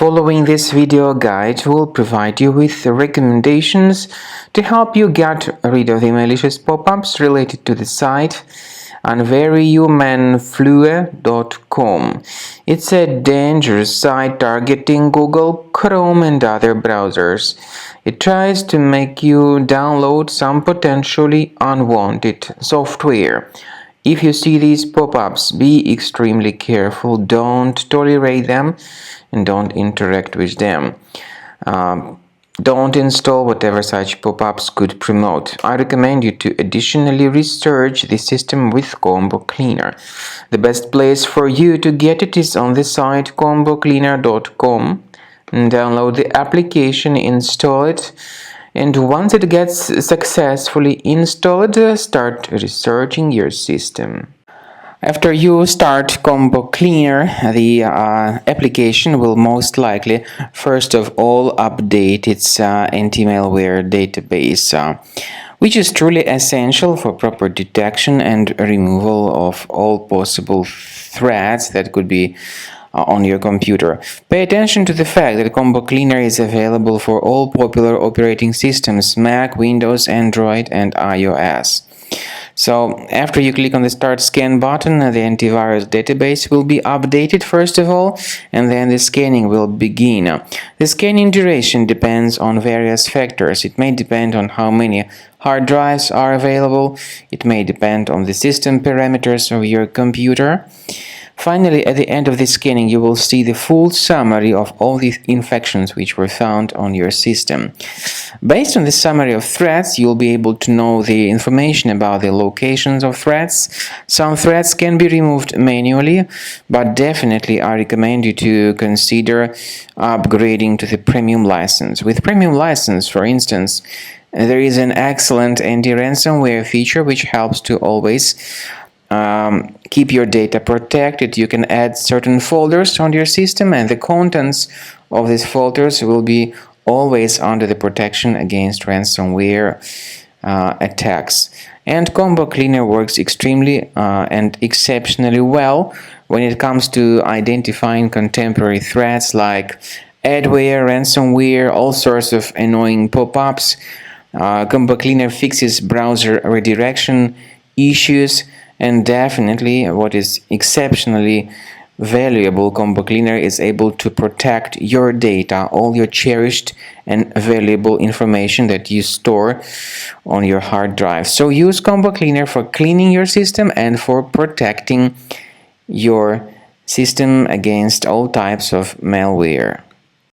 Following this video guide will provide you with recommendations to help you get rid of the malicious pop-ups related to the site unveryhumanflue.com. It's a dangerous site targeting Google, Chrome and other browsers. It tries to make you download some potentially unwanted software. If you see these pop-ups, be extremely careful, don't tolerate them, and don't interact with them. Don't install whatever such pop-ups could promote. I recommend you to additionally research the system with Combo Cleaner. The best place for you to get it is on the site combocleaner.com. Download the application, install it, and once it gets successfully installed, start researching your system. After you start Combo Cleaner, the application will most likely first of all update its anti-malware database, which is truly essential for proper detection and removal of all possible threats that could be on your computer. Pay attention to the fact that Combo Cleaner is available for all popular operating systems: Mac, Windows, Android, and iOS. So after you click on the Start Scan button, the antivirus database will be updated first of all, and then the scanning will begin. The scanning duration depends on various factors. It may depend on how many hard drives are available. It may depend on the system parameters of your computer. Finally, at the end of the scanning, you will see the full summary of all the infections which were found on your system. Based on the summary of threats, you'll be able to know the information about the locations of threats. Some threats can be removed manually, but definitely I recommend you to consider upgrading to the premium license. With premium license, for instance, there is an excellent anti-ransomware feature which helps to always keep your data protected. You can add certain folders on your system, and the contents of these folders will be always under the protection against ransomware attacks. And Combo Cleaner works extremely and exceptionally well when it comes to identifying contemporary threats like adware, ransomware, all sorts of annoying pop-ups. Combo Cleaner fixes browser redirection issues. And definitely, what is exceptionally valuable, Combo Cleaner is able to protect your data, all your cherished and valuable information that you store on your hard drive. So use Combo Cleaner for cleaning your system and for protecting your system against all types of malware.